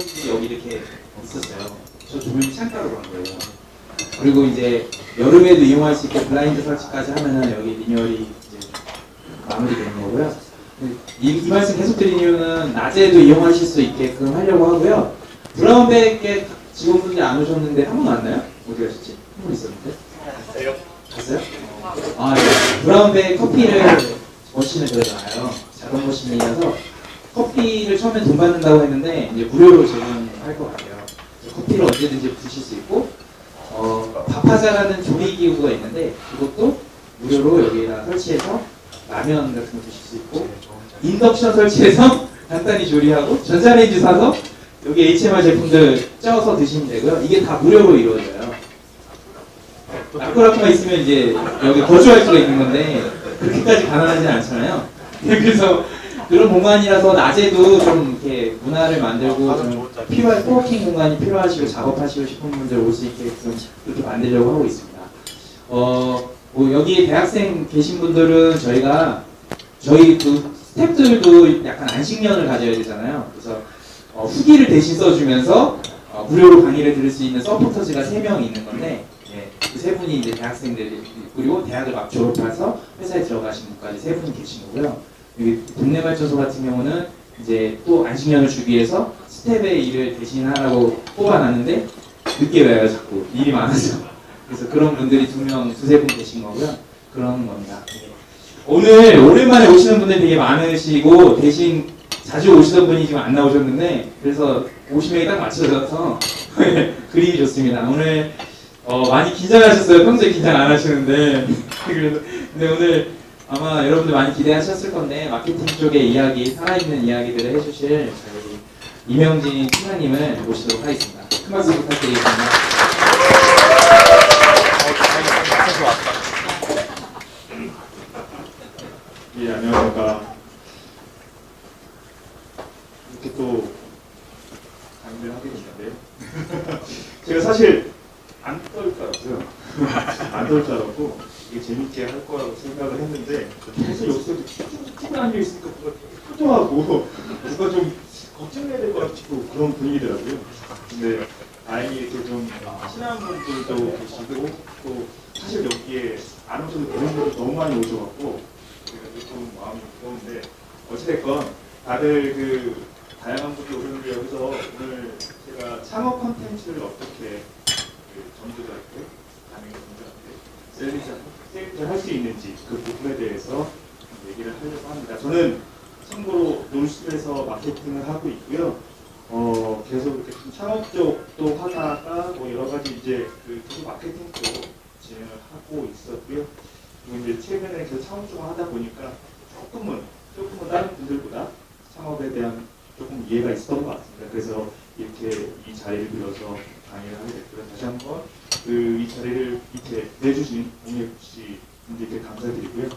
여기 이렇게 있었어요. 저 조명이 창가로 간 거예요. 그리고 이제 여름에도 이용할 수 있게 블라인드 설치까지 하면은 여기 리뉴얼이 이제 마무리되는 거고요. 이 말씀 계속 드린 이유는 낮에도 이용하실 수 있게끔 하려고 하고요. 브라운백에 직원분들이 안 오셨는데 한 분 왔나요? 어디 가셨지? 한 분 있었는데? 갔어요? 아, 네. 브라운백 커피를 머신을 들어가요. 작은 머신이라서 커피를 처음엔 돈 받는다고 했는데 이제 무료로 제공할 것 같아요. 커피를 언제든지 드실 수 있고 밥하자라는 조리 기구가 있는데 그것도 무료로 여기다 설치해서 라면 같은 거 드실 수 있고 인덕션 설치해서 간단히 조리하고 전자레인지 사서 여기 HMR 제품들 쪄서 드시면 되고요. 이게 다 무료로 이루어져요. 라쿠라쿠만 있으면 이제 여기 거주할 수가 있는 건데 그렇게까지 가난하지는 않잖아요. 그래서 그런 공간이라서 낮에도 좀 이렇게 문화를 만들고 좀 필요한 코워킹 공간이 필요하시고 작업하시고 싶은 분들 올 수 있게 좀 그렇게 만들려고 하고 있습니다. 뭐 여기 대학생 계신 분들은 저희 그 스태프들도 약간 안식년을 가져야 되잖아요. 그래서 후기를 대신 써주면서 무료로 강의를 들을 수 있는 서포터즈가 3명 있는 건데 그 3분이 이제 대학생들이 그리고 대학을 막 졸업해서 회사에 들어가신 분까지 3분이 계신 거고요. 여기 동네 발전소 같은 경우는 이제 또 안식년을 주기 위해서 스텝의 일을 대신하라고 뽑아놨는데 늦게 와요 자꾸 일이 많아서. 그래서 그런 분들이 2명, 2-3분 계신 거고요. 그런 겁니다. 오늘 오랜만에 오시는 분들이 되게 많으시고 대신 자주 오시던 분이 지금 안 나오셨는데 그래서 50명이 딱 맞춰져서 그림이 좋습니다. 오늘 많이 긴장하셨어요. 평소에 긴장 안 하시는데 근데 오늘 아마 여러분들 많이 기대하셨을 건데 마케팅 쪽의 이야기, 살아있는 이야기들을 해주실 저희 이명진 팀장님을 모시도록 하겠습니다. 큰 박수 부탁드리겠습니다. 예, 안녕하십니까. 이렇게 또 강의를 하게 됐는데 제가 사실 안 떨 줄 알았어요. 안 떨 줄 알았고 이게 재밌게 할 거라고 생각을 했는데 계속 여기서 쭉 앉아 있으니까 뭔가 되게 초조하고 누가 좀 걱정해야 될 것 같고 그런 분위기더라고요. 근데 다행히 이렇게 좀 친한 분들도 계시고 또 사실 여기에 안 오셔도 되는 분들 너무 많이 오셔갖고 제가 좀 마음이 무거운데 어찌됐건 다들 그 다양한 분들이 오셨는데 여기서 오늘 제가 창업 콘텐츠를 어떻게 전도자한테 가능한 전도자한테 셀리를 할 수 있는지 그 부분에 대해서 얘기를 하려고 합니다. 저는 참고로 논술에서 마케팅을 하고 있고요. 계속 이렇게 좀 창업 쪽도 하다가 뭐 여러 가지 이제 그 마케팅 쪽 진행을 하고 있었고요. 그리고 이제 최근에 그 창업 쪽을 하다 보니까 조금은 다른 분들보다 창업에 대한 조금 이해가 있었던 것 같습니다. 그래서 이렇게 이 자리를 빌어서 강의를 하게 됐고요. 다시 한번 이 자리를 이렇게 내주신 공예국 씨 분들께 감사드리고요.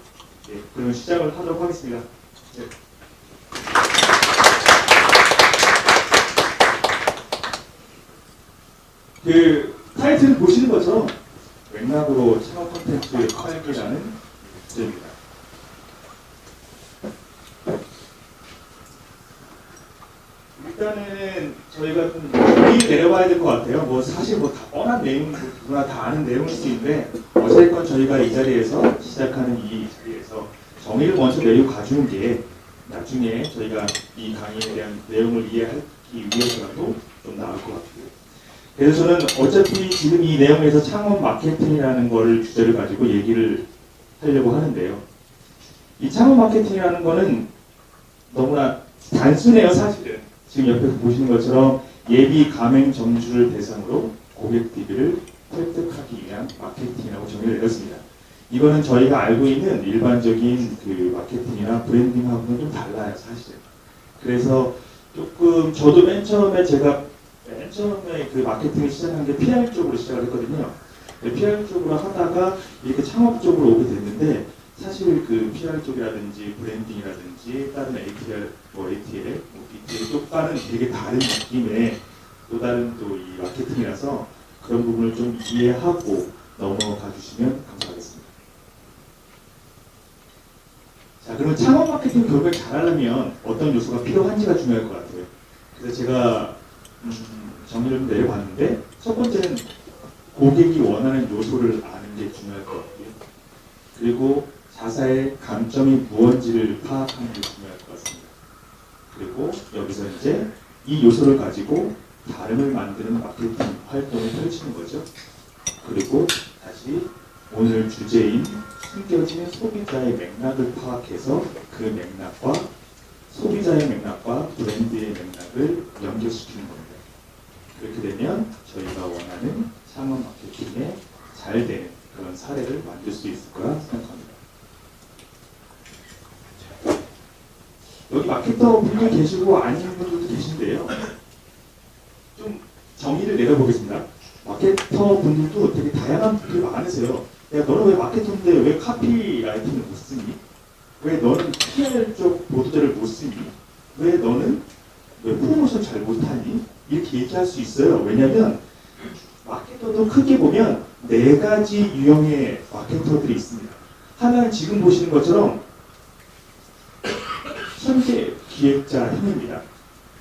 예, 그러면 시작을 하도록 하겠습니다. 네. 그 타이틀 보시는 것처럼 맥락으로 창업 콘텐츠의 활기라는 주제입니다. 일단은 저희가 좀 미리 내려봐야 될 것 같아요. 뭐 사실 뭐 다 뻔한 내용, 누구나 다 아는 내용일 수 있는데 어쨌건 저희가 이 자리에서 시작하는 이 자리에서 정의를 먼저 내리고 가주는 게 나중에 저희가 이 강의에 대한 내용을 이해하기 위해서라도 좀 나을 것 같고요. 그래서 저는 어차피 지금 이 내용에서 창업 마케팅이라는 거를 주제를 가지고 얘기를 하려고 하는데요. 이 창업 마케팅이라는 거는 너무나 단순해요, 사실은. 지금 옆에서 보시는 것처럼 예비 가맹 점주를 대상으로 고객 DB를 획득하기 위한 마케팅이라고 정의를 내렸습니다. 이거는 저희가 알고 있는 일반적인 그 마케팅이나 브랜딩하고는 좀 달라요, 사실은. 그래서 조금 저도 맨 처음에 그 마케팅을 시작한 게 PR 쪽으로 시작을 했거든요. PR 쪽으로 하다가 이렇게 창업 쪽으로 오게 됐는데 사실 그 PR 쪽이라든지 브랜딩이라든지 다른 ATL, BTL 쪽과는 되게 다른 느낌의 또 다른 또 이 마케팅이라서 그런 부분을 좀 이해하고 넘어가 주시면 감사하겠습니다. 자, 그러면 창업 마케팅 교육을 잘하려면 어떤 요소가 필요한지가 중요할 것 같아요. 그래서 제가 정리를 내려봤는데 첫 번째는 고객이 원하는 요소를 아는 게 중요할 것 같고요. 그리고 자사의 강점이 무엇인지를 파악하는 게 중요할 것 같습니다. 그리고 여기서 이제 이 요소를 가지고 다름을 만드는 마케팅 활동을 펼치는 거죠. 그리고 다시 오늘 주제인 숨겨진 소비자의 맥락을 파악해서 그 맥락과 소비자의 맥락과 브랜드의 맥락을 연결시키는 겁니다. 그렇게 되면 저희가 원하는 창업 마케팅에 잘 되는 그런 사례를 만들 수 있을 거라 생각합니다. 여기 마케터 분들 계시고 아닌 분들도 계신데요. 좀 정의를 내려보겠습니다. 마케터 분들도 되게 다양한 분들이 많으세요. 야, 너는 왜 마케터인데 왜 카피라이팅을 못 쓰니? 왜 너는 PR 쪽 보도자를 못 쓰니? 왜 너는 왜 프로모션 잘 못하니? 이렇게 얘기할 수 있어요. 왜냐하면 마케터도 크게 보면 4가지 유형의 마케터들이 있습니다. 하나는 지금 보시는 것처럼 현재 기획자형입니다.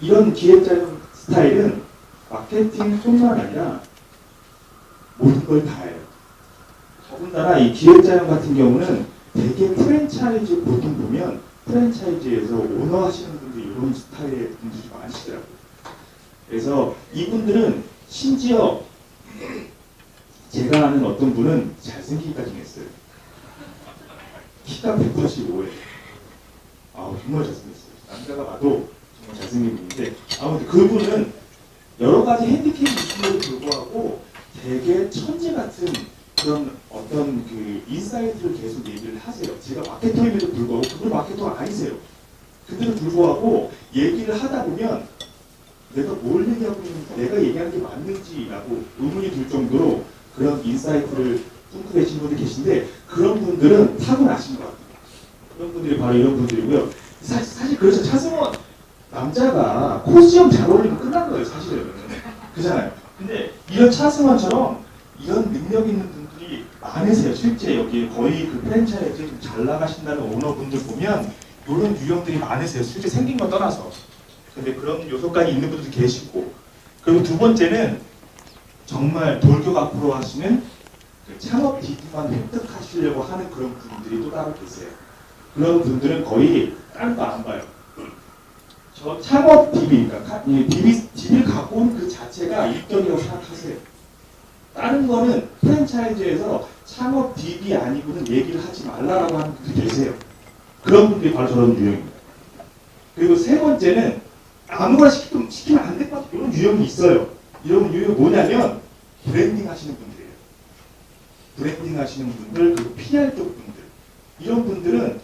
이런 기획자형 스타일은 마케팅뿐만 아니라 모든 걸 다 해요. 더군다나 이 기획자형 같은 경우는 되게 프랜차이즈 보통 보면 프랜차이즈에서 오너 하시는 분들이 이런 스타일의 분들이 많으시더라고요. 그래서 이분들은 심지어 제가 아는 어떤 분은 잘생기기까지 했어요. 키가 185예요. 정말 잘생겼어요. 남자가 봐도 정말 잘생긴 분인데 아무튼 그분은 여러 가지 핸디캡이 있음에도 불구하고 되게 천재 같은 그런 어떤 그 인사이트를 계속 얘기를 하세요. 제가 마케터임에도 불구하고 그분 마케터가 아니세요. 그들은 불구하고 얘기를 하다 보면 내가 뭘 얘기하고 있는지 내가 얘기하는 게 맞는지라고 의문이 들 정도로 그런 인사이트를 품고 계신 분들이 계신데 그런 분들은 타고나신 것 같아요. 그런 분들이 바로 이런 분들이고요. 사실 그래서 차승원 남자가 코스염 잘 어울리면 끝난 거예요. 사실은. 그잖아요. 근데 이런 차승원처럼 이런 능력 있는 분들이 많으세요. 실제 여기 거의 그 프랜차이즈 좀 잘 나가신다는 오너분들 보면 이런 유형들이 많으세요. 실제 생긴 거 떠나서. 근데 그런 요소까지 있는 분들도 계시고 그리고 두 번째는 정말 돌격 앞으로 하시는 그 창업 DB만 획득하시려고 하는 그런 분들이 또 따로 계세요. 그런 분들은 거의 다른 거 안 봐요. 저 창업 DB, 그러니까 DB를 갖고 온 그 자체가 일격이라고 생각하세요. 다른 거는 프랜차이즈에서 창업 DB 아니고는 얘기를 하지 말라라고 하는 분들이 계세요. 그런 분들이 바로 저런 유형입니다. 그리고 세 번째는 아무거나 시키면 안 될 것 같은 이런 유형이 있어요. 이런 유형이 뭐냐면 브랜딩 하시는 분들이에요. 브랜딩 하시는 분들, 그리고 PR 쪽 분들. 이런 분들은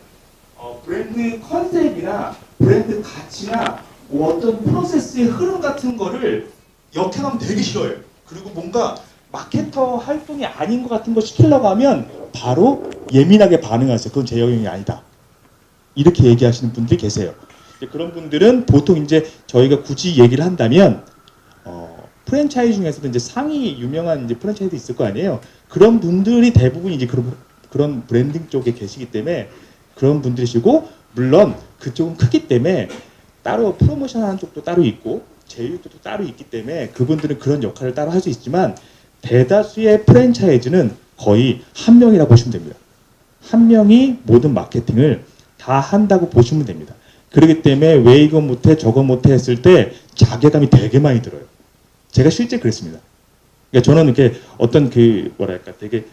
브랜드 컨셉이나 브랜드 가치나 뭐 어떤 프로세스의 흐름 같은 거를 역행하면 되게 싫어요. 그리고 뭔가 마케터 활동이 아닌 것 같은 거 시키려고 하면 바로 예민하게 반응하세요. 그건 제 영역이 아니다. 이렇게 얘기하시는 분들이 계세요. 그런 분들은 보통 이제 저희가 굳이 얘기를 한다면 프랜차이즈 중에서도 이제 상위 유명한 이제 프랜차이즈 있을 거 아니에요. 그런 분들이 대부분 이제 그런 브랜딩 쪽에 계시기 때문에 그런 분들이시고 물론 그쪽은 크기 때문에 따로 프로모션 하는 쪽도 따로 있고 제휴도 따로 있기 때문에 그분들은 그런 역할을 따로 할 수 있지만 대다수의 프랜차이즈는 거의 한 명이라고 보시면 됩니다. 한 명이 모든 마케팅을 다 한다고 보시면 됩니다. 그렇기 때문에 왜 이거 못해 저거 못해 했을 때 자괴감이 되게 많이 들어요. 제가 실제 그랬습니다. 그러니까 저는 이렇게 어떤 그 뭐랄까 되게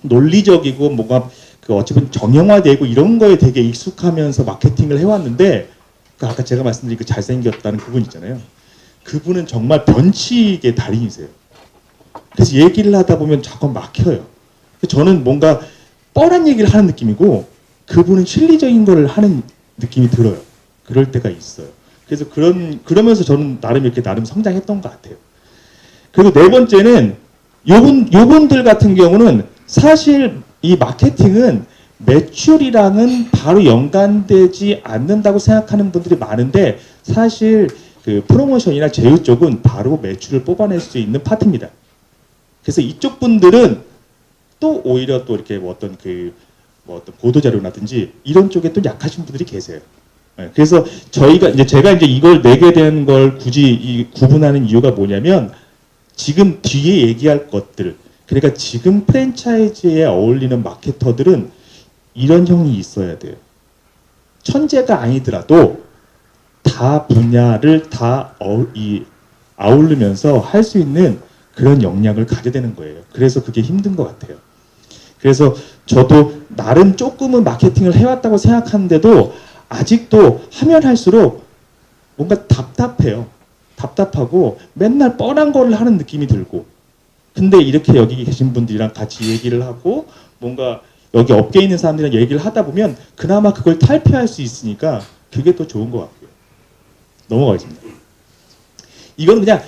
논리적이고 뭔가 그 어찌 보면 정형화되고 이런 거에 되게 익숙하면서 마케팅을 해왔는데 그 아까 제가 말씀드린 그 잘생겼다는 그분 있잖아요. 그분은 정말 변칙의 달인이세요. 그래서 얘기를 하다 보면 자꾸 막혀요. 저는 뭔가 뻔한 얘기를 하는 느낌이고 그분은 실리적인 걸 하는 느낌이 들어요. 그럴 때가 있어요. 그래서 그러면서 저는 나름 성장했던 것 같아요. 그리고 네 번째는 요분들 같은 경우는 사실 이 마케팅은 매출이랑은 바로 연관되지 않는다고 생각하는 분들이 많은데 사실 그 프로모션이나 제휴 쪽은 바로 매출을 뽑아낼 수 있는 파트입니다. 그래서 이쪽 분들은 또 오히려 또 이렇게 어떤 보도자료라든지 이런 쪽에 또 약하신 분들이 계세요. 예, 그래서 제가 이제 이걸 내게 된 걸 굳이 구분하는 이유가 뭐냐면 지금 뒤에 얘기할 것들, 그러니까 지금 프랜차이즈에 어울리는 마케터들은 이런 형이 있어야 돼요. 천재가 아니더라도 다 분야를 다 아우르면서 할 수 있는 그런 역량을 가져야 되는 거예요. 그래서 그게 힘든 것 같아요. 그래서 저도 나름 조금은 마케팅을 해왔다고 생각하는데도 아직도 하면 할수록 뭔가 답답해요. 답답하고 맨날 뻔한 거를 하는 느낌이 들고, 근데 이렇게 여기 계신 분들이랑 같이 얘기를 하고 뭔가 여기 업계에 있는 사람들이랑 얘기를 하다 보면 그나마 그걸 탈피할 수 있으니까 그게 더 좋은 것 같고요. 넘어가겠습니다. 이건 그냥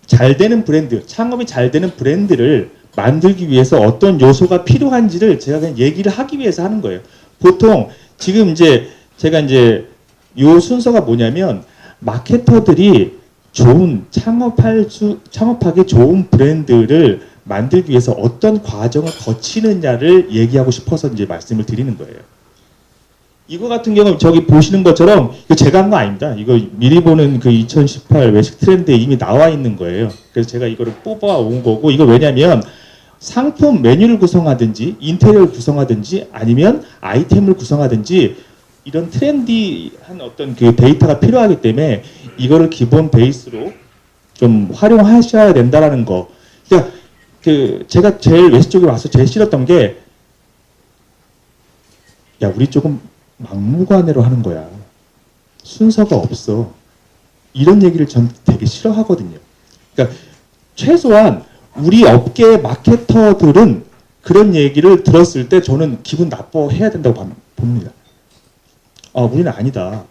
잘 되는 브랜드, 창업이 잘 되는 브랜드를 만들기 위해서 어떤 요소가 필요한지를 제가 그냥 얘기를 하기 위해서 하는 거예요. 보통 지금 이제 제가 이제 요 순서가 뭐냐면 마케터들이 좋은 창업하기 좋은 브랜드를 만들기 위해서 어떤 과정을 거치느냐를 얘기하고 싶어서 이제 말씀을 드리는 거예요. 이거 같은 경우는 저기 보시는 것처럼 이거 제가 한 거 아닙니다. 이거 미리 보는 그 2018 외식 트렌드에 이미 나와 있는 거예요. 그래서 제가 이거를 뽑아 온 거고, 이거 왜냐면 상품 메뉴를 구성하든지 인테리어를 구성하든지 아니면 아이템을 구성하든지 이런 트렌디한 어떤 그 데이터가 필요하기 때문에 이거를 기본 베이스로 좀 활용하셔야 된다라는 거. 그러니까 제가 제일 외식 쪽에 와서 제일 싫었던 게, 야, 우리 조금 막무가내로 하는 거야. 순서가 없어. 이런 얘기를 전 되게 싫어하거든요. 그러니까 최소한 우리 업계의 마케터들은 그런 얘기를 들었을 때 저는 기분 나빠해야 된다고 봅니다. 아, 우리는 아니다.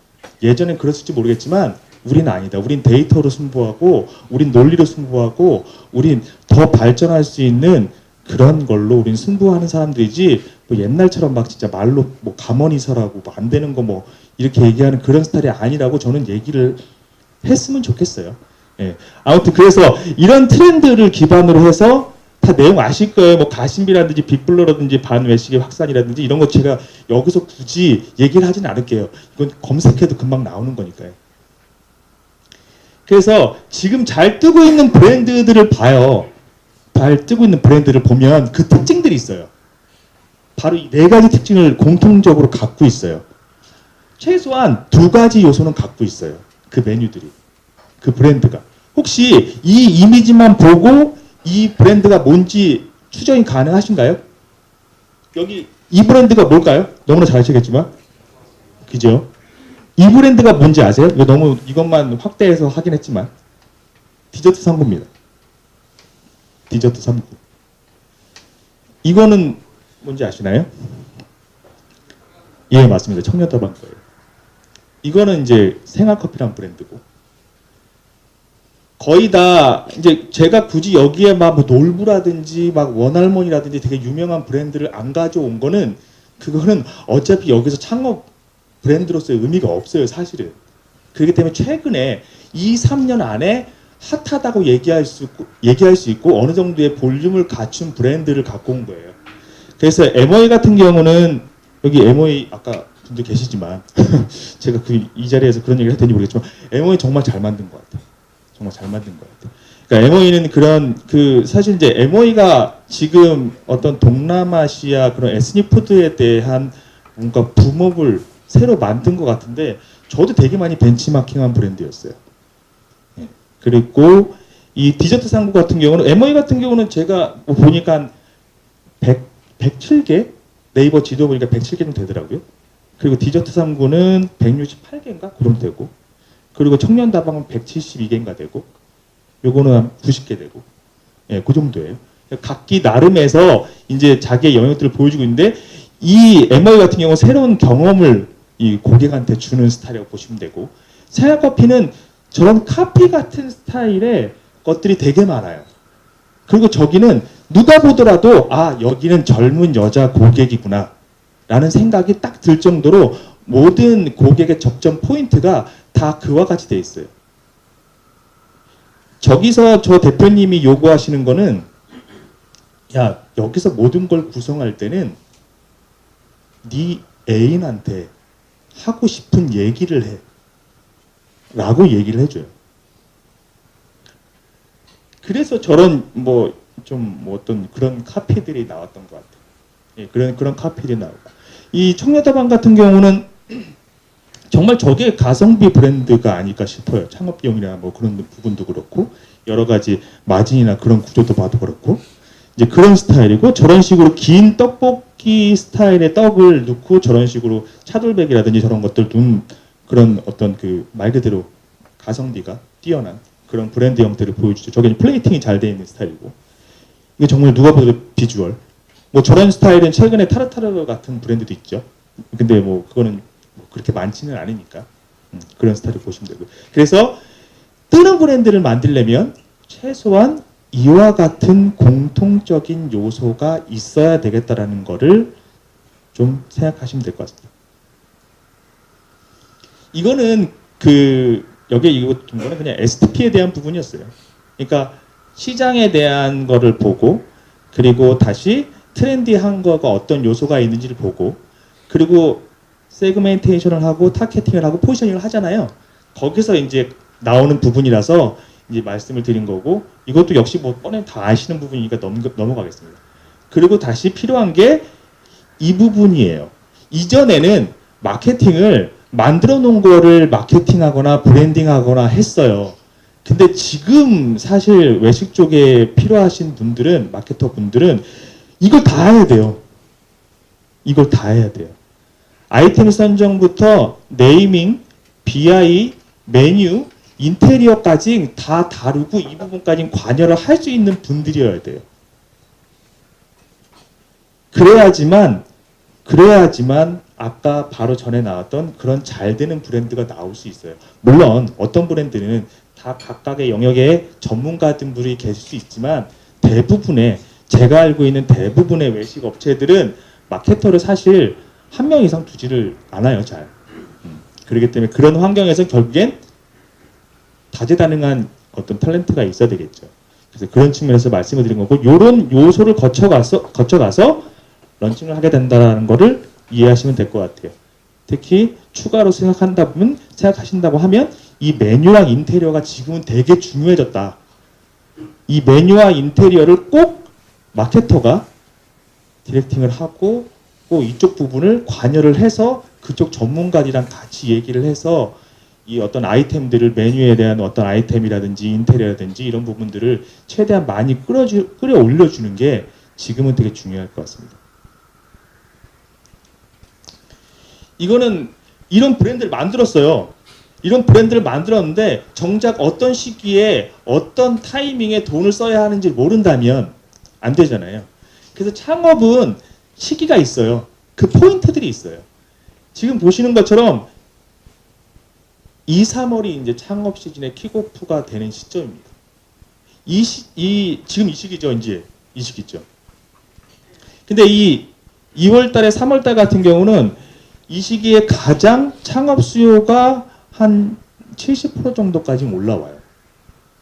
예전엔 그랬을지 모르겠지만 우리는 아니다. 우린 데이터로 승부하고, 우린 논리로 승부하고, 우린 더 발전할 수 있는 그런 걸로 우린 승부하는 사람들이지, 뭐 옛날처럼 막 진짜 말로 뭐 가만히 서라고 뭐 안 되는 거 뭐 이렇게 얘기하는 그런 스타일이 아니라고 저는 얘기를 했으면 좋겠어요. 예. 아무튼 그래서 이런 트렌드를 기반으로 해서 다 내용 아실 거예요. 뭐 가심비라든지 빅블러라든지 반외식의 확산이라든지 이런 거 제가 여기서 굳이 얘기를 하진 않을게요. 이건 검색해도 금방 나오는 거니까요. 그래서 지금 잘 뜨고 있는 브랜드들을 봐요. 잘 뜨고 있는 브랜드를 보면 그 특징들이 있어요. 바로 이 네 가지 특징을 공통적으로 갖고 있어요. 최소한 두 가지 요소는 갖고 있어요. 그 메뉴들이. 그 브랜드가. 혹시 이 이미지만 보고 이 브랜드가 뭔지 추정이 가능하신가요? 여기 이 브랜드가 뭘까요? 너무나 잘 아시겠지만. 그죠? 이 브랜드가 뭔지 아세요? 이거 너무 이것만 확대해서 하긴 했지만. 디저트 상구입니다. 디저트 상구. 이거는 뭔지 아시나요? 예, 맞습니다. 청년다방 거예요. 이거는 이제 생활커피란 브랜드고, 거의 다 이제 제가 굳이 여기에 막 뭐 놀부라든지 막 원할머니라든지 되게 유명한 브랜드를 안 가져온 거는, 그거는 어차피 여기서 창업 브랜드로서의 의미가 없어요, 사실은. 그렇기 때문에 최근에 2, 3년 안에 핫하다고 얘기할 수 있고 어느 정도의 볼륨을 갖춘 브랜드를 갖고 온 거예요. 그래서 MOA 같은 경우는, 여기 MOA 아까 분들 계시지만 제가 이 자리에서 그런 얘기를 했는지 모르겠지만 MOA 정말 잘 만든 것 같아요. 정말 잘 만든 것 같아요. 그러니까 MOA는 그런 사실 이제 MOA가 지금 어떤 동남아시아 그런 에스닉 푸드에 대한 뭔가 붐업을 새로 만든 것 같은데, 저도 되게 많이 벤치마킹한 브랜드였어요. 예. 그리고 이 디저트 상구 같은 경우는, MOA 같은 경우는 제가 뭐 보니까 한 107개? 네이버 지도 보니까 107개는 되더라고요. 그리고 디저트 상구는 168개인가? 그럼 되고, 그리고 청년다방은 172개인가 되고, 요거는 한 90개 되고, 예, 그 정도예요. 각기 나름에서 이제 자기의 영역들을 보여주고 있는데, 이 MOA 같은 경우 새로운 경험을 이 고객한테 주는 스타일이라고 보시면 되고, 생활커피는 저런 카피 같은 스타일의 것들이 되게 많아요. 그리고 저기는 누가 보더라도 아, 여기는 젊은 여자 고객이구나 라는 생각이 딱 들 정도로 모든 고객의 접점 포인트가 다 그와 같이 돼 있어요. 저기서 저 대표님이 요구하시는 거는, 야, 여기서 모든 걸 구성할 때는 네 애인한테 하고 싶은 얘기를 해. 라고 얘기를 해줘요. 그래서 저런 어떤 그런 카피들이 나왔던 것 같아요. 예, 그런 카피들이 나오고. 이 청년다방 같은 경우는 정말 저게 가성비 브랜드가 아닐까 싶어요. 창업 비용이나 뭐 그런 부분도 그렇고, 여러 가지 마진이나 그런 구조도 봐도 그렇고, 이제 그런 스타일이고, 저런 식으로 긴 떡볶이 스타일의 떡을 넣고 저런 식으로 차돌백이라든지 저런 것들 둔 그런 어떤 그 말 그대로 가성비가 뛰어난 그런 브랜드 형태를 보여주죠. 저게 플레이팅이 잘 되어 있는 스타일이고, 이게 정말 누가 봐도 비주얼. 뭐 저런 스타일은 최근에 타르타르 같은 브랜드도 있죠. 근데 뭐 그거는 그렇게 많지는 않으니까 그런 스타일을 보시면 되고. 그래서 뜨는 브랜드를 만들려면 최소한 이와 같은 공통적인 요소가 있어야 되겠다라는 거를 좀 생각하시면 될 것 같습니다. 이거는 여기에 이거는 그냥 STP에 대한 부분이었어요. 그러니까 시장에 대한 거를 보고, 그리고 다시 트렌디한 거가 어떤 요소가 있는지를 보고, 그리고 세그멘테이션을 하고 타겟팅을 하고 포지셔닝을 하잖아요. 거기서 이제 나오는 부분이라서 이제 말씀을 드린 거고, 이것도 역시 뭐 뻔히 다 아시는 부분이니까 넘어가겠습니다. 그리고 다시 필요한 게 이 부분이에요. 이전에는 마케팅을 만들어 놓은 거를 마케팅하거나 브랜딩하거나 했어요. 근데 지금 사실 외식 쪽에 필요하신 분들은, 마케터 분들은 이걸 다 해야 돼요. 이걸 다 해야 돼요. 아이템 선정부터 네이밍, BI, 메뉴, 인테리어까지 다 다루고 이 부분까지 관여를 할 수 있는 분들이어야 돼요. 그래야지만 아까 바로 전에 나왔던 그런 잘 되는 브랜드가 나올 수 있어요. 물론 어떤 브랜드는 다 각각의 영역에 전문가분들이 계실 수 있지만, 대부분의, 제가 알고 있는 대부분의 외식 업체들은 마케터를 사실 한 명 이상 두지를 않아요, 잘. 그렇기 때문에 그런 환경에서 결국엔 다재다능한 어떤 탤런트가 있어야 되겠죠. 그래서 그런 측면에서 말씀을 드린 거고, 이런 요소를 거쳐가서 런칭을 하게 된다는 거를 이해하시면 될 것 같아요. 특히 추가로 생각하신다고 하면 이 메뉴랑 인테리어가 지금은 되게 중요해졌다. 이 메뉴와 인테리어를 꼭 마케터가 디렉팅을 하고 꼭 이쪽 부분을 관여를 해서 그쪽 전문가들이랑 같이 얘기를 해서 이 어떤 아이템들을, 메뉴에 대한 어떤 아이템이라든지 인테리어라든지 이런 부분들을 최대한 많이 끌어올려주는 게 지금은 되게 중요할 것 같습니다. 이거는 이런 브랜드를 만들었어요. 이런 브랜드를 만들었는데 정작 어떤 시기에 어떤 타이밍에 돈을 써야 하는지 모른다면 안 되잖아요. 그래서 창업은 시기가 있어요. 그 포인트들이 있어요. 지금 보시는 것처럼 2, 3월이 이제 창업 시즌의 킥오프가 되는 시점입니다. 지금 이 시기죠, 이제 이 시기죠. 근데 이 2월 달에 3월 달 같은 경우는 이 시기에 가장 창업 수요가 한 70% 정도까지 올라와요.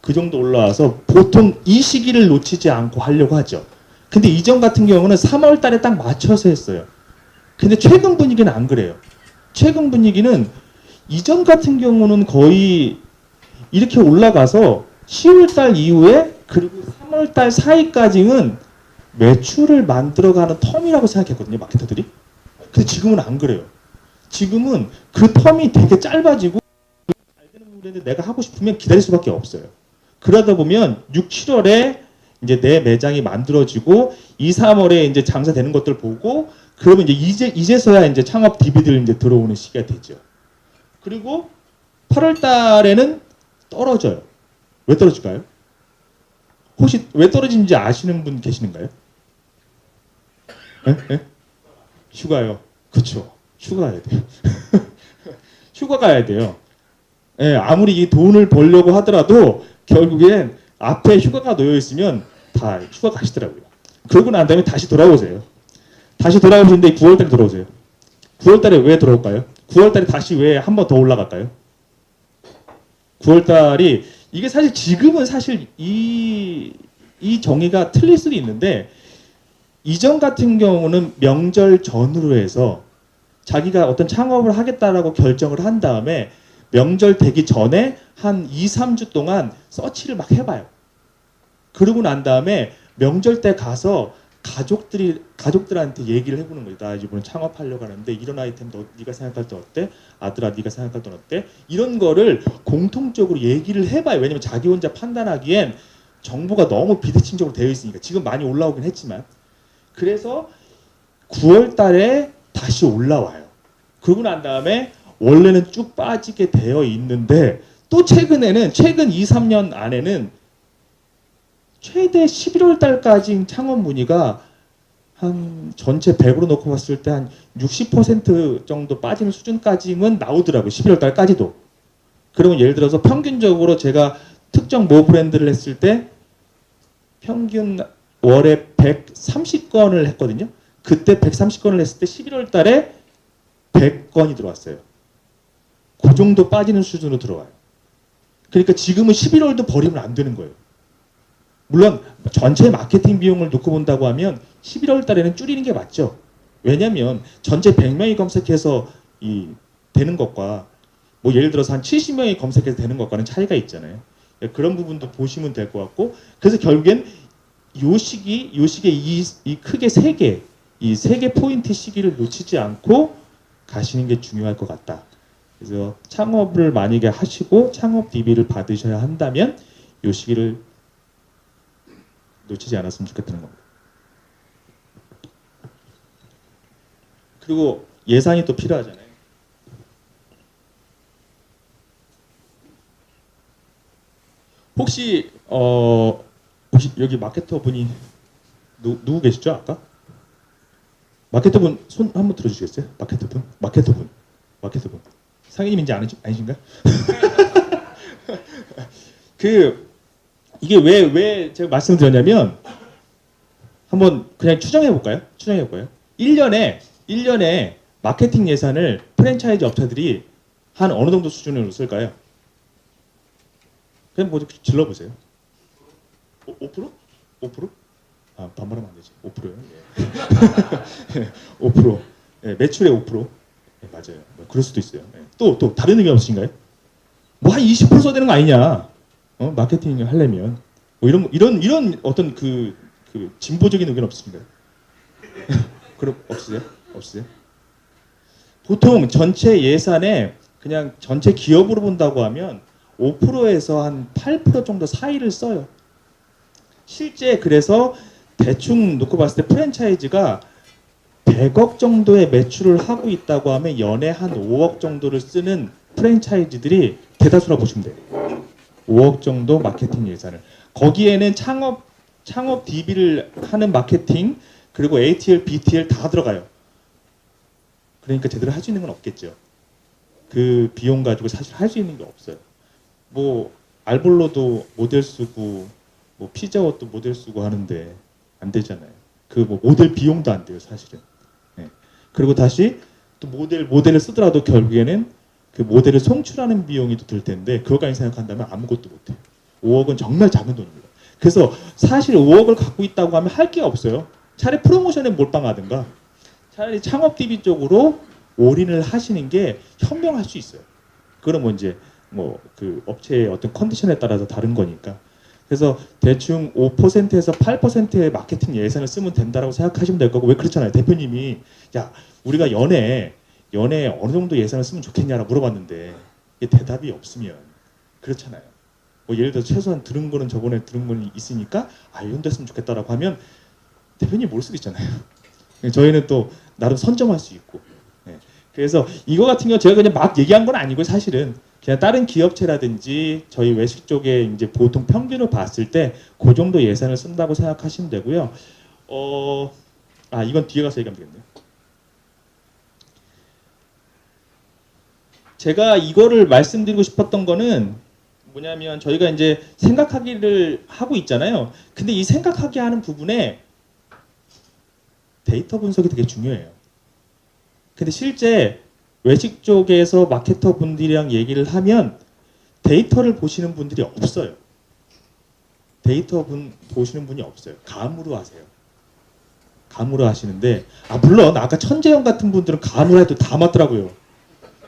그 정도 올라와서 보통 이 시기를 놓치지 않고 하려고 하죠. 근데 이전 같은 경우는 3월 달에 딱 맞춰서 했어요. 근데 최근 분위기는 안 그래요. 최근 분위기는 이전 같은 경우는 거의 이렇게 올라가서 10월 달 이후에, 그리고 3월 달 사이까지는 매출을 만들어가는 텀이라고 생각했거든요, 마케터들이. 근데 지금은 안 그래요. 지금은 그 텀이 되게 짧아지고, 잘 되는 부분인데 내가 하고 싶으면 기다릴 수밖에 없어요. 그러다 보면 6, 7월에 이제 내 매장이 만들어지고 2, 3월에 이제 장사되는 것들 보고, 그러면 이제서야 이제 창업 DB들 이제 들어오는 시기가 되죠. 그리고 8월 달에는 떨어져요. 왜 떨어질까요? 혹시 왜 떨어진지 아시는 분 계시는가요? 네? 휴가요. 그렇죠. 휴가 가야 돼요. 휴가 가야 돼요. 예, 아무리 이 돈을 벌려고 하더라도 결국엔 앞에 휴가가 놓여 있으면 다 휴가 가시더라고요. 그러고 난 다음에 다시 돌아오세요. 다시 돌아오시는데 9월 달에 돌아오세요. 9월 달에 왜 돌아올까요? 9월 달에 다시 왜 한 번 더 올라갈까요? 9월 달이, 이게 사실 지금은 사실 이 정의가 틀릴 수도 있는데, 이전 같은 경우는 명절 전후로 해서 자기가 어떤 창업을 하겠다라고 결정을 한 다음에 명절 되기 전에 한 2, 3주 동안 서치를 막 해봐요. 그러고 난 다음에 명절 때 가서 가족들한테 얘기를 해보는 거예요. 나 이번에 창업하려고 하는데 이런 아이템 네가 생각할 때 어때? 아들아 네가 생각할 때 어때? 이런 거를 공통적으로 얘기를 해봐요. 왜냐면 자기 혼자 판단하기엔 정보가 너무 비대칭적으로 되어 있으니까. 지금 많이 올라오긴 했지만. 그래서 9월 달에 다시 올라와요. 그러고 난 다음에 원래는 쭉 빠지게 되어 있는데 또 최근 2, 3년 안에는 최대 11월 달까지 창업 문의가 한 전체 100으로 놓고 봤을 때 한 60% 정도 빠지는 수준까지는 나오더라고요. 11월 달까지도. 그러면 예를 들어서 평균적으로 제가 특정 모 브랜드를 했을 때 평균 월에 130건을 했거든요. 그때 130건을 했을 때 11월 달에 100건이 들어왔어요. 그 정도 빠지는 수준으로 들어와요. 그러니까 지금은 11월도 버리면 안 되는 거예요. 물론 전체 마케팅 비용을 놓고 본다고 하면 11월 달에는 줄이는 게 맞죠. 왜냐하면 전체 100명이 검색해서 되는 것과 뭐 예를 들어서 한 70명이 검색해서 되는 것과는 차이가 있잖아요. 그런 부분도 보시면 될 것 같고, 그래서 결국엔 요 시기에 이 크게 이 세 개 포인트 시기를 놓치지 않고 가시는 게 중요할 것 같다. 그래서 창업을 만약에 하시고 창업 DB를 받으셔야 한다면 요 시기를 놓치지 않았으면 좋겠다는 겁니다. 그리고 예산이 또 필요하잖아요. 혹시 여기 마케터 분이 누구 계시죠? 아까? 마케터 분 손 한번 들어주시겠어요? 마케터 분. 상인님인지 아니신가요? 이게 왜 제가 말씀드렸냐면 한번 그냥 추정해 볼까요? 1년에 마케팅 예산을 프랜차이즈 업체들이 한 어느 정도 수준으로 쓸까요? 그냥 뭐 질러보세요. 5%? 5%? 아, 반말하면 안 되지. 5%요? 예. 5%. 예, 매출의 5%. 예, 맞아요. 뭐 그럴 수도 있어요. 예. 또 다른 의견 없으신가요? 뭐 한 20% 써야 되는 거 아니냐? 마케팅을 하려면 뭐 이런 어떤 그 진보적인 의견 없으신가요? 그럼 없으세요? 보통 전체 예산에 그냥 전체 기업으로 본다고 하면 5%에서 한 8% 정도 사이를 써요. 실제 그래서 대충 놓고 봤을 때 프랜차이즈가 100억 정도의 매출을 하고 있다고 하면 연에 한 5억 정도를 쓰는 프랜차이즈들이 대다수라고 보시면 돼요. 5억 정도 마케팅 예산을. 거기에는 창업 DB를 하는 마케팅, 그리고 ATL, BTL 다 들어가요. 그러니까 제대로 할 수 있는 건 없겠죠. 그 비용 가지고 사실 할 수 있는 게 없어요. 뭐 알볼로도 모델 쓰고 뭐 피자헛도 모델 쓰고 하는데 안 되잖아요. 그 뭐 모델 비용도 안 돼요, 사실은. 네. 그리고 다시 또 모델을 쓰더라도 결국에는 그 모델을 송출하는 비용이 또 들 텐데 그것까지 생각한다면 아무것도 못해요. 5억은 정말 작은 돈입니다. 그래서 사실 5억을 갖고 있다고 하면 할 게 없어요. 차라리 프로모션에 몰빵하든가 차라리 창업 DB 쪽으로 올인을 하시는 게 현명할 수 있어요. 그러면 이제 뭐 그 업체의 어떤 컨디션에 따라서 다른 거니까. 그래서 대충 5%에서 8%의 마케팅 예산을 쓰면 된다라고 생각하시면 될 거고, 왜 그렇잖아요. 대표님이 야 우리가 연애에 어느 정도 예산을 쓰면 좋겠냐라고 물어봤는데 이게 대답이 없으면 그렇잖아요. 뭐 예를 들어서 최소한 저번에 들은 거는 있으니까 이 정도 했으면 좋겠다라고 하면 대표님 모를 수도 있잖아요. 저희는 또 나름 선점할 수 있고. 네. 그래서 이거 같은 경우 제가 그냥 막 얘기한 건 아니고 사실은 그냥 다른 기업체라든지 저희 외식 쪽에 이제 보통 평균을 봤을 때 그 정도 예산을 쓴다고 생각하시면 되고요. 이건 뒤에 가서 얘기하면 되겠네요. 제가 이거를 말씀드리고 싶었던 거는 뭐냐면 저희가 이제 생각하기를 하고 있잖아요. 근데 이 생각하게 하는 부분에 데이터 분석이 되게 중요해요. 근데 실제 외식 쪽에서 마케터 분들이랑 얘기를 하면 데이터를 보시는 분들이 없어요. 보시는 분이 없어요. 감으로 하세요. 가물어 하시는데 물론 아까 천재형 같은 분들은 가물어 해도 다 맞더라고요.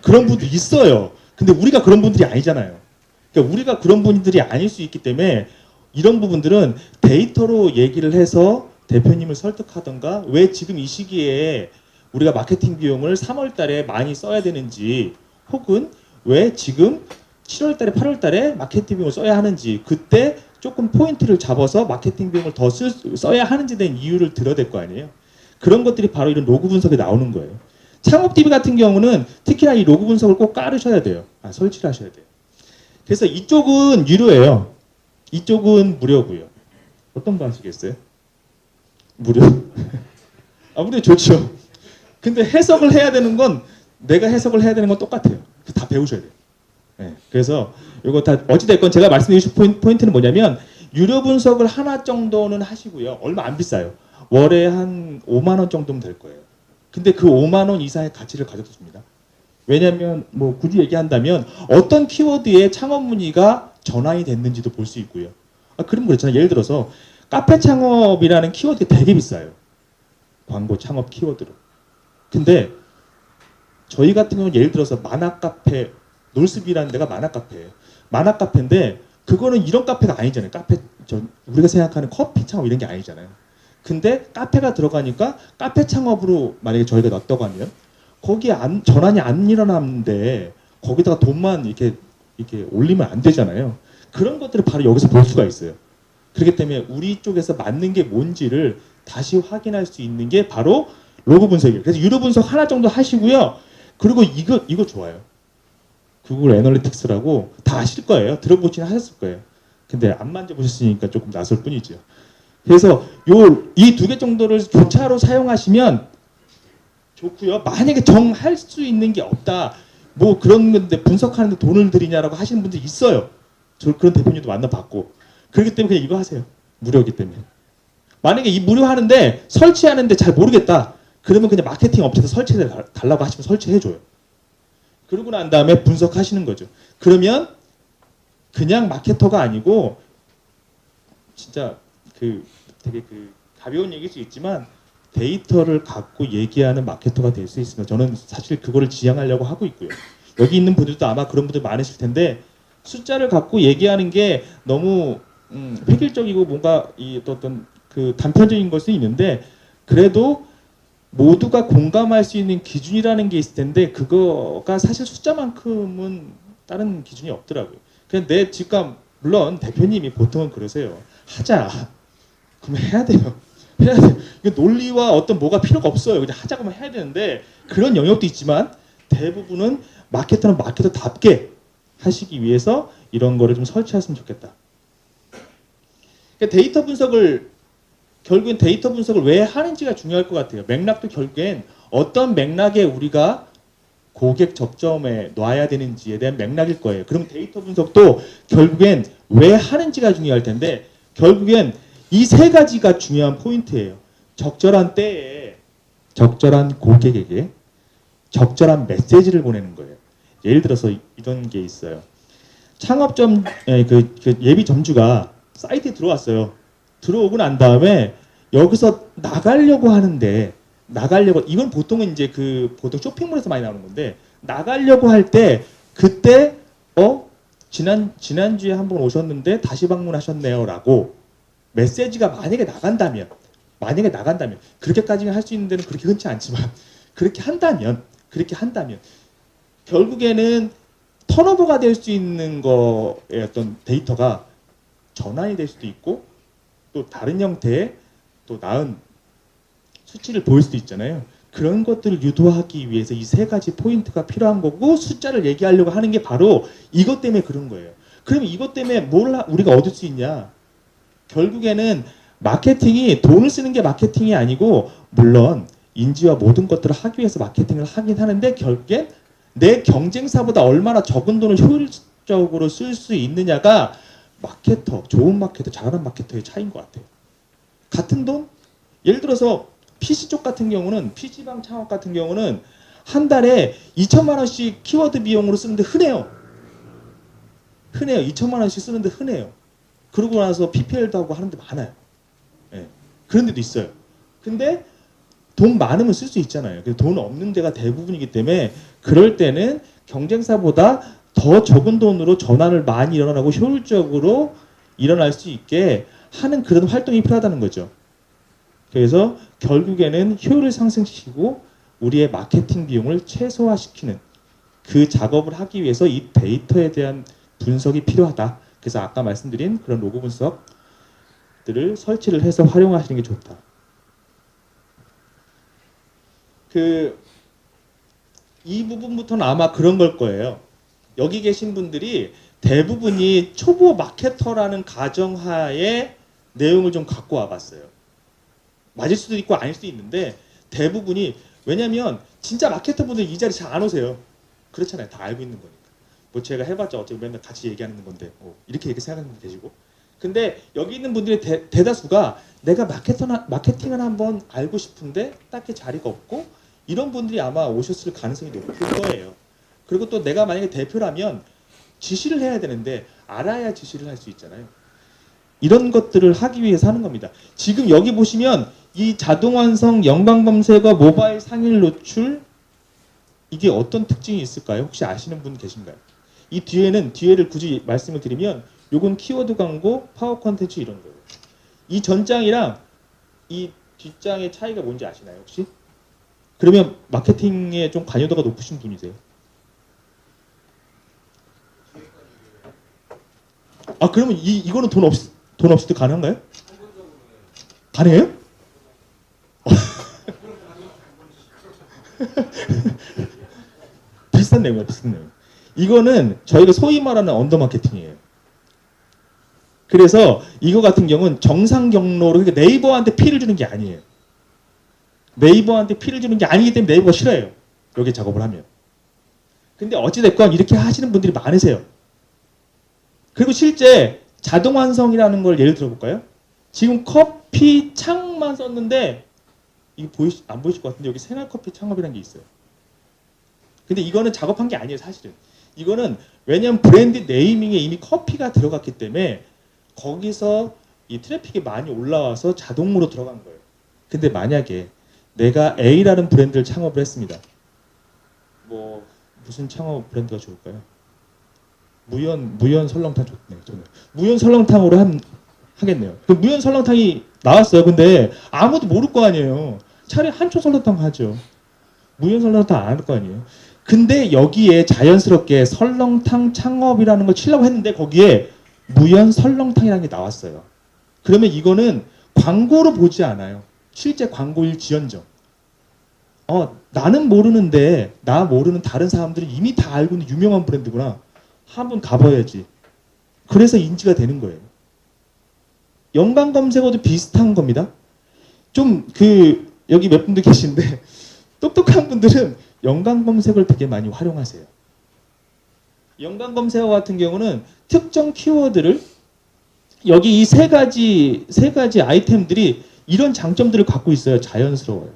그런 분도 있어요. 근데 우리가 그런 분들이 아니잖아요. 그러니까 우리가 그런 분들이 아닐 수 있기 때문에 이런 부분들은 데이터로 얘기를 해서 대표님을 설득하던가 왜 지금 이 시기에 우리가 마케팅 비용을 3월 달에 많이 써야 되는지 혹은 왜 지금 7월 달에 8월 달에 마케팅 비용을 써야 하는지 그때 조금 포인트를 잡아서 마케팅 비용을 더 써야 하는지에 대한 이유를 들어야 될 거 아니에요. 그런 것들이 바로 이런 로그 분석에 나오는 거예요. 창업DB 같은 경우는 특히나 이 로그 분석을 꼭 깔으셔야 돼요. 설치를 하셔야 돼요. 그래서 이쪽은 유료예요. 이쪽은 무료고요. 어떤 거 하시겠어요? 무료? 무료 좋죠. 근데 해석을 해야 되는 건 내가 해석을 해야 되는 건 똑같아요. 다 배우셔야 돼요. 네, 그래서 이거 다 어찌됐건 제가 말씀드리고 싶은 포인트는 뭐냐면 유료 분석을 하나 정도는 하시고요. 얼마 안 비싸요. 월에 한 5만 원 정도면 될 거예요. 근데 그 5만 원 이상의 가치를 가져다 줍니다. 왜냐하면 뭐 굳이 얘기한다면 어떤 키워드의 창업 문의가 전환이 됐는지도 볼 수 있고요. 그럼 그렇잖아요. 예를 들어서 카페 창업이라는 키워드 되게 비싸요. 광고 창업 키워드로. 근데 저희 같은 경우는 예를 들어서 만화 카페 놀스비라는 데가 만화 카페예요. 만화 카페인데 그거는 이런 카페가 아니잖아요. 우리가 생각하는 커피 창업 이런 게 아니잖아요. 근데 카페가 들어가니까 카페 창업으로 만약에 저희가 넣었다고 하면 거기에 전환이 안 일어나는데 거기다가 돈만 이렇게 올리면 안 되잖아요. 그런 것들을 바로 여기서 볼 수가 있어요. 그렇기 때문에 우리 쪽에서 맞는 게 뭔지를 다시 확인할 수 있는 게 바로 로그 분석이에요. 그래서 유료 분석 하나 정도 하시고요. 그리고 이거 좋아요. 구글 애널리틱스라고 다 아실 거예요. 들어보지는 하셨을 거예요. 근데 안 만져보셨으니까 조금 낯설 뿐이죠. 그래서 이 두 개 정도를 교차로 사용하시면 좋고요. 만약에 정할 수 있는 게 없다. 뭐 그런 건데 분석하는데 돈을 들이냐라고 하시는 분들 있어요. 저 그런 대표님도 만나봤고. 그렇기 때문에 그냥 이거 하세요. 무료이기 때문에. 만약에 이 무료 하는데 설치하는데 잘 모르겠다. 그러면 그냥 마케팅 업체에서 설치해 달라고 하시면 설치해줘요. 그러고 난 다음에 분석하시는 거죠. 그러면 그냥 마케터가 아니고 진짜 되게 가벼운 얘기일 수 있지만 데이터를 갖고 얘기하는 마케터가 될 수 있습니다. 저는 사실 그거를 지향하려고 하고 있고요. 여기 있는 분들도 아마 그런 분들 많으실 텐데 숫자를 갖고 얘기하는 게 너무 획일적이고 뭔가 어떤 단편적인 걸 수 있는데 그래도 모두가 공감할 수 있는 기준이라는 게 있을 텐데 그거가 사실 숫자만큼은 다른 기준이 없더라고요. 그냥 내 직감 물론 대표님이 보통은 그러세요. 하자. 그럼 해야 돼요. 해야 돼요. 논리와 어떤 뭐가 필요가 없어요. 그냥 하자고만 해야 되는데 그런 영역도 있지만 대부분은 마케터는 마케터답게 하시기 위해서 이런 거를 좀 설치하시면 좋겠다. 그러니까 결국엔 데이터 분석을 왜 하는지가 중요할 것 같아요. 맥락도 결국엔 어떤 맥락에 우리가 고객 접점에 놔야 되는지에 대한 맥락일 거예요. 그럼 데이터 분석도 결국엔 왜 하는지가 중요할 텐데 결국엔 이 세 가지가 중요한 포인트예요. 적절한 때에 적절한 고객에게 적절한 메시지를 보내는 거예요. 예를 들어서 이런 게 있어요. 창업점 예비 점주가 사이트에 들어왔어요. 들어오고 난 다음에 여기서 나가려고 하는데 이건 보통은 이제 보통 쇼핑몰에서 많이 나오는 건데 나가려고 할 때 그때 지난주에 한번 오셨는데 다시 방문하셨네요라고 메시지가 만약에 나간다면 그렇게까지는 할 수 있는 데는 그렇게 흔치 않지만 그렇게 한다면 결국에는 턴오버가 될 수 있는 거의 어떤 데이터가 전환이 될 수도 있고 또 다른 형태의 또 나은 수치를 보일 수도 있잖아요. 그런 것들을 유도하기 위해서 이 세 가지 포인트가 필요한 거고 숫자를 얘기하려고 하는 게 바로 이것 때문에 그런 거예요. 그러면 이것 때문에 뭘 우리가 얻을 수 있냐? 결국에는 마케팅이 돈을 쓰는 게 마케팅이 아니고 물론 인지와 모든 것들을 하기 위해서 마케팅을 하긴 하는데 결국엔 내 경쟁사보다 얼마나 적은 돈을 효율적으로 쓸 수 있느냐가 좋은 마케터, 잘하는 마케터의 차이인 것 같아요. 같은 돈? 예를 들어서 PC 쪽 같은 경우는 PC방 창업 같은 경우는 한 달에 2천만 원씩 키워드 비용으로 쓰는데 흔해요. 2천만 원씩 쓰는데 흔해요. 그러고 나서 PPL도 하고 하는 데 많아요. 예. 그런 데도 있어요. 근데 돈 많으면 쓸 수 있잖아요. 돈 없는 데가 대부분이기 때문에 그럴 때는 경쟁사보다 더 적은 돈으로 전환을 많이 일어나고 효율적으로 일어날 수 있게 하는 그런 활동이 필요하다는 거죠. 그래서 결국에는 효율을 상승시키고 우리의 마케팅 비용을 최소화시키는 그 작업을 하기 위해서 이 데이터에 대한 분석이 필요하다. 그래서 아까 말씀드린 그런 로그 분석들을 설치를 해서 활용하시는 게 좋다. 이 부분부터는 아마 그런 걸 거예요. 여기 계신 분들이 대부분이 초보 마케터라는 가정하에 내용을 좀 갖고 와봤어요. 맞을 수도 있고 아닐 수도 있는데 대부분이 왜냐면 진짜 마케터분들 이 자리 잘 안 오세요. 그렇잖아요. 다 알고 있는 거니까. 뭐 제가 해봤자 어차피 맨날 같이 얘기하는 건데 이렇게 생각하는 분 계시고. 근데 여기 있는 분들의 대다수가 내가 마케팅을 한번 알고 싶은데 딱히 자리가 없고 이런 분들이 아마 오셨을 가능성이 높을 거예요. 그리고 또 내가 만약에 대표라면 지시를 해야 되는데 알아야 지시를 할 수 있잖아요. 이런 것들을 하기 위해서 하는 겁니다. 지금 여기 보시면 이 자동완성, 연관검색어, 모바일 상일 노출 이게 어떤 특징이 있을까요? 혹시 아시는 분 계신가요? 이 뒤에를 굳이 말씀을 드리면 요건 키워드 광고, 파워 컨텐츠 이런 거예요. 이 전장이랑 이 뒷장의 차이가 뭔지 아시나요 혹시? 그러면 마케팅에 좀 관여도가 높으신 분이세요? 아 그러면 이거는 돈 없을 때 가능한가요? 가능해요? 비슷한 내용이에요. 비슷한 내용. 이거는 저희가 소위 말하는 언더 마케팅이에요. 그래서 이거 같은 경우는 정상 경로로 그러니까 네이버한테 피를 주는 게 아니에요. 네이버한테 피를 주는 게 아니기 때문에 네이버가 싫어해요. 여기 작업을 하면. 근데 어찌됐건 이렇게 하시는 분들이 많으세요. 그리고 실제 자동 완성이라는 걸 예를 들어볼까요? 지금 커피 창만 썼는데 이거 안 보이실 것 같은데 여기 생활커피 창업이라는 게 있어요. 근데 이거는 작업한 게 아니에요 사실은. 이거는 왜냐면 브랜드 네이밍에 이미 커피가 들어갔기 때문에 거기서 이 트래픽이 많이 올라와서 자동으로 들어간 거예요. 근데 만약에 내가 A라는 브랜드를 창업을 했습니다. 뭐 무슨 창업 브랜드가 좋을까요? 무연 설렁탕 좋네요. 저는 무연 설렁탕으로 하겠네요. 그 무연 설렁탕이 나왔어요. 근데 아무도 모를 거 아니에요. 차라리 한초 설렁탕 하죠. 무연 설렁탕 안 할 거 아니에요. 근데 여기에 자연스럽게 설렁탕 창업이라는 걸 치려고 했는데 거기에 무연 설렁탕이라는 게 나왔어요. 그러면 이거는 광고로 보지 않아요. 실제 광고일지언정. 나는 모르는데 나 모르는 다른 사람들이 이미 다 알고 있는 유명한 브랜드구나. 한번 가봐야지. 그래서 인지가 되는 거예요. 연관 검색어도 비슷한 겁니다. 좀 여기 몇 분들 계신데 똑똑한 분들은 연관 검색을 되게 많이 활용하세요. 연관 검색어 같은 경우는 특정 키워드를 여기 이 세 가지 아이템들이 이런 장점들을 갖고 있어요. 자연스러워요.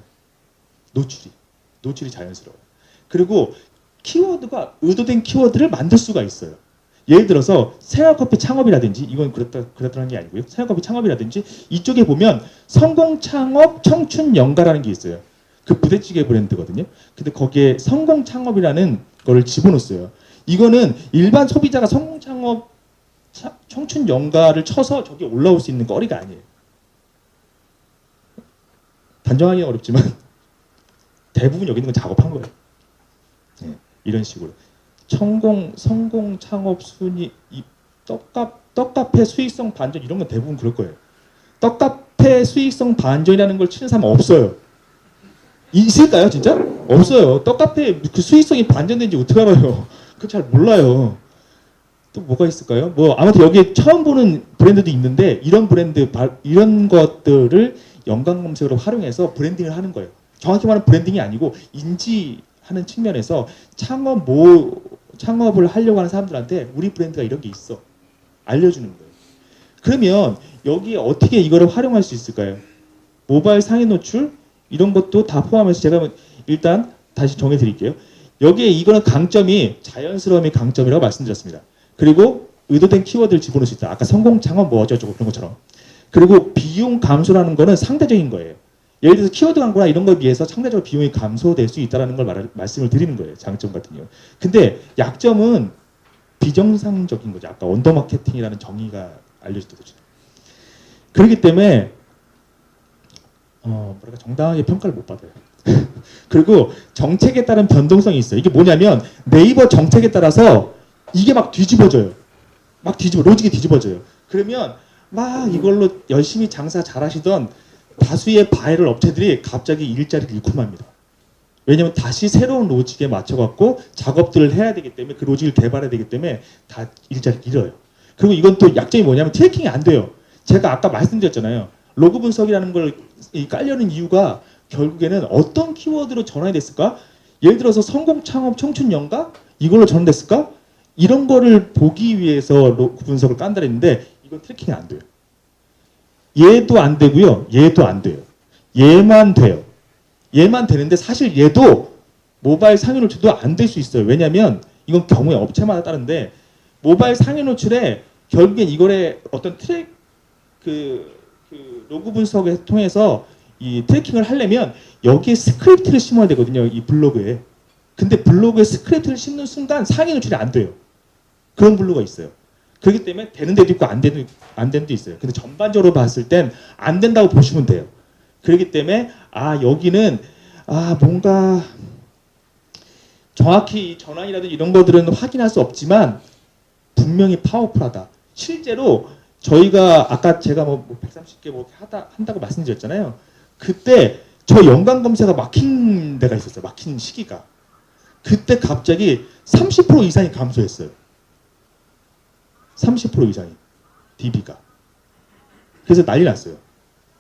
노출이 자연스러워요. 그리고 키워드가 의도된 키워드를 만들 수가 있어요. 예를 들어서 생활커피 창업이라든지 이건 그렇다는 게 아니고요. 생활커피 창업이라든지 이쪽에 보면 성공 창업 청춘 연가라는 게 있어요. 그 부대찌개 브랜드거든요. 근데 거기에 성공 창업이라는 거를 집어넣었어요. 이거는 일반 소비자가 성공 창업 청춘 연가를 쳐서 저기 올라올 수 있는 거리가 아니에요. 단정하기는 어렵지만 대부분 여기 있는 건 작업한 거예요. 네, 이런 식으로 성공 창업 순위 떡카페 수익성 반전 이런 건 대부분 그럴 거예요. 떡카페 수익성 반전이라는 걸 치는 사람은 없어요. 있을까요 진짜? 없어요. 떡카페 그 수익성이 반전된지 어떻게 알아요? 그거 잘 몰라요. 또 뭐가 있을까요? 뭐 아무튼 여기 처음 보는 브랜드도 있는데 이런 것들을 연관 검색으로 활용해서 브랜딩을 하는 거예요. 정확히 말하면 브랜딩이 아니고 인지하는 측면에서 창업을 하려고 하는 사람들한테 우리 브랜드가 이런 게 있어 알려주는 거예요. 그러면 여기에 어떻게 이거를 활용할 수 있을까요? 모바일 상위 노출 이런 것도 다 포함해서 제가 일단 다시 정해드릴게요. 여기에 이거는 강점이 자연스러움이 강점이라고 말씀드렸습니다. 그리고 의도된 키워드를 집어넣을 수 있다. 아까 성공 창업 뭐 어쩌고 그런 것처럼. 그리고 비용 감소라는 거는 상대적인 거예요. 예를 들어서 키워드 광고나 이런 거에 비해서 상대적으로 비용이 감소될 수 있다는 걸 말씀을 드리는 거예요. 장점 같은 경우. 근데 약점은 비정상적인 거죠. 아까 언더 마케팅이라는 정의가 알려졌던 거죠. 그렇기 때문에 뭐랄까 정당하게 평가를 못 받아요. 그리고 정책에 따른 변동성이 있어요. 이게 뭐냐면 네이버 정책에 따라서 이게 막 뒤집어져요. 로직이 뒤집어져요. 그러면 막 이걸로 열심히 장사 잘하시던 다수의 바이럴 업체들이 갑자기 일자리를 잃고 맙니다. 왜냐면 다시 새로운 로직에 맞춰갖고 작업들을 해야 되기 때문에 그 로직을 개발해야 되기 때문에 다 일자리를 잃어요. 그리고 이건 또 약점이 뭐냐면 트래킹이 안 돼요. 제가 아까 말씀드렸잖아요. 로그 분석이라는 걸 깔려는 이유가 결국에는 어떤 키워드로 전환이 됐을까? 예를 들어서 성공, 창업, 청춘, 연가? 이걸로 전환됐을까? 이런 거를 보기 위해서 로그 분석을 깐다 했는데 이건 트래킹이 안 돼요. 얘도 안 되고요. 얘도 안 돼요. 얘만 돼요. 얘만 되는데 사실 얘도 모바일 상위 노출도 안 될 수 있어요. 왜냐하면 이건 경우에 업체마다 다른데 모바일 상위 노출에 결국엔 이거의 어떤 로그 분석을 통해서 이 트래킹을 하려면 여기에 스크립트를 심어야 되거든요. 이 블로그에. 근데 블로그에 스크립트를 심는 순간 상위 노출이 안 돼요. 그런 블로그가 있어요. 그렇기 때문에 되는 데도 있고 안 되는 데도 있어요. 근데 전반적으로 봤을 땐 안 된다고 보시면 돼요. 그렇기 때문에 여기는 뭔가 정확히 전환이라든지 이런 것들은 확인할 수 없지만 분명히 파워풀하다. 실제로 저희가 아까 제가 130개 한다고 말씀드렸잖아요. 그때 저 연관 검색어가 막힌 데가 있었어요. 막힌 시기가. 그때 갑자기 30% 이상이 감소했어요. 30% 이상이 DB가. 그래서 난리 났어요.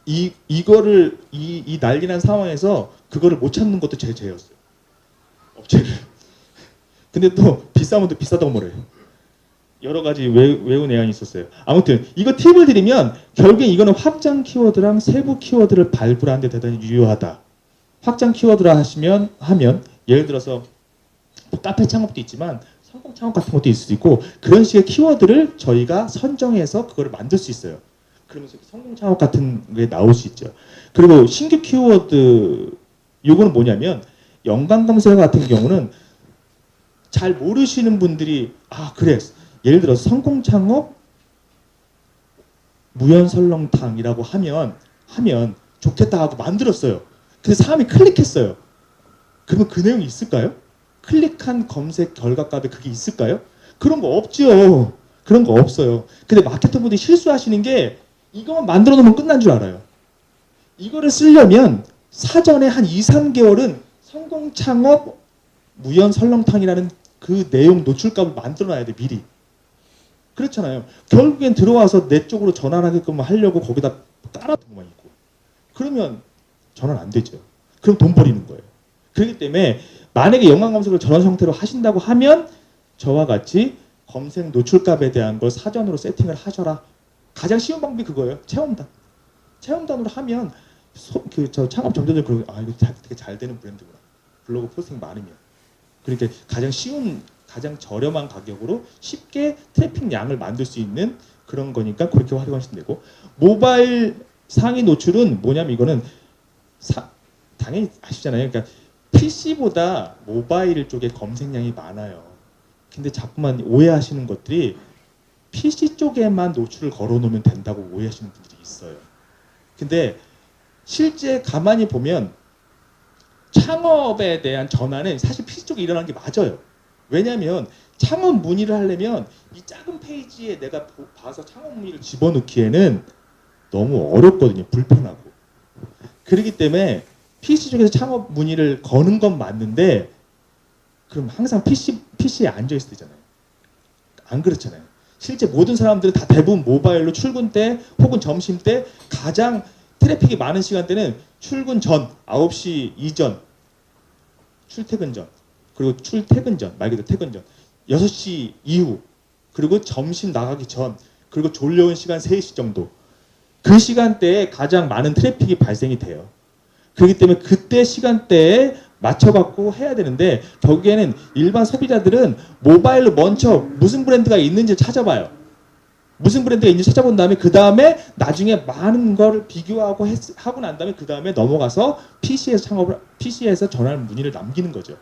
이거를 난리 난 상황에서 그거를 못 찾는 것도 제 죄였어요. 업체를. 근데 또 비싸면 또 비싸다고 뭐래요. 여러 가지 외우 내용이 있었어요. 아무튼 이거 팁을 드리면 결국에 이거는 확장 키워드랑 세부 키워드를 발굴하는 데 대단히 유효하다. 확장 키워드라 하면 예를 들어서 카페 창업도 있지만 성공 창업 같은 것도 있을 수 있고 그런 식의 키워드를 저희가 선정해서 그거를 만들 수 있어요. 그러면서 성공 창업 같은 게 나올 수 있죠. 그리고 신규 키워드 요거는 뭐냐면 연관 검색어 같은 경우는 잘 모르시는 분들이 그래 예를 들어 성공 창업 무연 설렁탕이라고 하면 좋겠다 하고 만들었어요. 근데 사람이 클릭했어요. 그러면 그 내용이 있을까요? 클릭한 검색 결과값에 그게 있을까요? 그런 거 없죠. 그런 거 없어요. 근데 마케터분들이 실수하시는 게 이거만 만들어 놓으면 끝난 줄 알아요. 이거를 쓰려면 사전에 한 2, 3개월은 성공 창업 무연 설렁탕이라는 그 내용 노출값을 만들어 놔야 돼, 미리. 그렇잖아요. 결국엔 들어와서 내 쪽으로 전환하게끔 하려고 거기다 깔아둔 것만 있고. 그러면 전환 안 되죠. 그럼 돈 버리는 거예요. 그렇기 때문에 만약에 연관 검색을 저런 형태로 하신다고 하면 저와 같이 검색 노출값에 대한 걸 사전으로 세팅을 하셔라. 가장 쉬운 방법이 그거예요. 체험단. 체험단으로 하면 저 창업 정보들 그러고 이거 되게 잘 되는 브랜드구나. 블로그 포스팅 많으면. 그러니까 가장 쉬운 가장 저렴한 가격으로 쉽게 트래픽 양을 만들 수 있는 그런 거니까 그렇게 활용하시면 되고 모바일 상위 노출은 뭐냐면 이거는 당연히 아시잖아요. 그러니까 PC보다 모바일 쪽에 검색량이 많아요. 근데 자꾸만 오해하시는 것들이 PC 쪽에만 노출을 걸어놓으면 된다고 오해하시는 분들이 있어요. 근데 실제 가만히 보면 창업에 대한 전환은 사실 PC 쪽에 일어나는 게 맞아요. 왜냐하면 창업 문의를 하려면 이 작은 페이지에 내가 봐서 창업 문의를 집어넣기에는 너무 어렵거든요. 불편하고. 그렇기 때문에 PC 쪽에서 창업 문의를 거는 건 맞는데 그럼 항상 PC에 앉아있을 때잖아요. 안 그렇잖아요. 실제 모든 사람들은 다 대부분 모바일로 출근 때 혹은 점심 때 가장 트래픽이 많은 시간대는 출근 전, 9시 이전, 출퇴근 전, 그리고 출퇴근 전, 말 그대로 퇴근 전, 6시 이후, 그리고 점심 나가기 전, 그리고 졸려온 시간 3시 정도. 그 시간대에 가장 많은 트래픽이 발생이 돼요. 그렇기 때문에 그때 시간대에 맞춰갖고 해야 되는데 결국에는 일반 소비자들은 모바일로 먼저 무슨 브랜드가 있는지 찾아봐요. 무슨 브랜드가 있는지 찾아본 다음에 그 다음에 나중에 많은 거를 비교하고 하고 난 다음에 그 다음에 넘어가서 PC에서 전화를 문의를 남기는 거죠.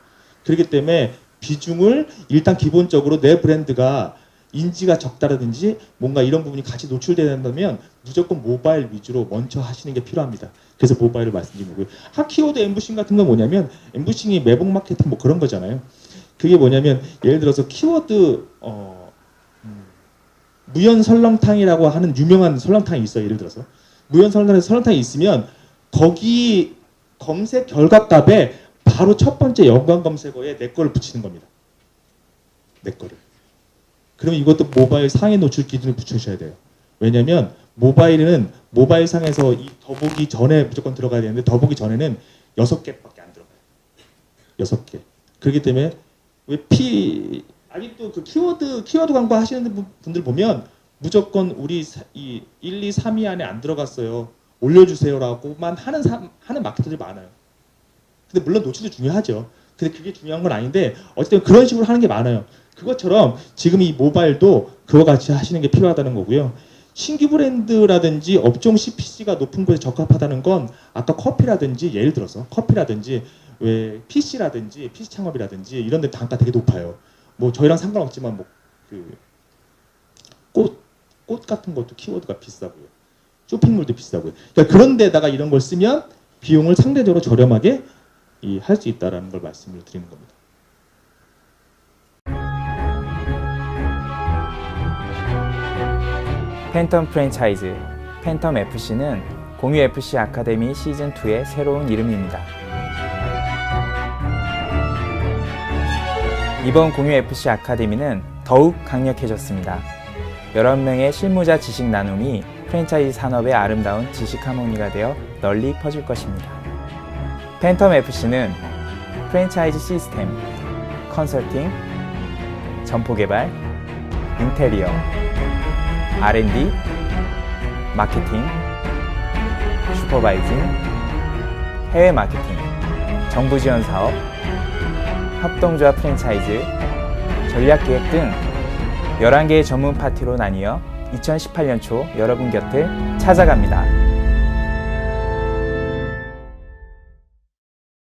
그렇기 때문에 비중을 일단 기본적으로 내 브랜드가 인지가 적다라든지 뭔가 이런 부분이 같이 노출된다면 무조건 모바일 위주로 먼저 하시는 게 필요합니다. 그래서 모바일을 말씀드린 거고요. 키워드 엠부싱 같은 건 뭐냐면 엠부싱이 매복 마케팅 뭐 그런 거잖아요. 그게 뭐냐면 예를 들어서 키워드 무연 설렁탕이라고 하는 유명한 설렁탕이 있어요. 예를 들어서 무연 설렁탕이 있으면 거기 검색 결과값에 바로 첫 번째 연관 검색어에 내 거를 붙이는 겁니다. 내 거를. 그럼 이것도 모바일 상위 노출 기준을 붙여주셔야 돼요. 왜냐면 모바일은 모바일 상에서 이 더보기 전에 무조건 들어가야 되는데 더보기 전에는 6개밖에 안 들어가요. 6개. 그렇기 때문에 아직도 그 키워드 광고 하시는 분들 보면 무조건 우리 이 1, 2, 3위 안에 안 들어갔어요. 올려주세요라고만 하는 마케터들이 많아요. 근데 물론 노출도 중요하죠. 근데 그게 중요한 건 아닌데 어쨌든 그런 식으로 하는 게 많아요. 그것처럼 지금 이 모바일도 그와 같이 하시는 게 필요하다는 거고요. 신규 브랜드라든지 업종 CPC가 높은 곳에 적합하다는 건 아까 커피라든지 예를 들어서 커피라든지 왜 PC라든지 PC 창업이라든지 이런 데 단가 되게 높아요. 뭐 저희랑 상관없지만 뭐 그 꽃 같은 것도 키워드가 비싸고요. 쇼핑몰도 비싸고요. 그러니까 그런 데다가 이런 걸 쓰면 비용을 상대적으로 저렴하게 할 수 있다라는 걸 말씀을 드리는 겁니다. 팬텀 프랜차이즈, 팬텀 FC는 공유 FC 아카데미 시즌2의 새로운 이름입니다. 이번 공유 FC 아카데미는 더욱 강력해졌습니다. 11명의 실무자 지식 나눔이 프랜차이즈 산업의 아름다운 지식 하모니가 되어 널리 퍼질 것입니다. 팬텀 FC는 프랜차이즈 시스템, 컨설팅, 점포 개발, 인테리어, R&D, 마케팅, 슈퍼바이징, 해외 마케팅, 정부 지원 사업, 협동조합 프랜차이즈, 전략기획 등 11개의 전문 파트로 나뉘어 2018년 초 여러분 곁을 찾아갑니다.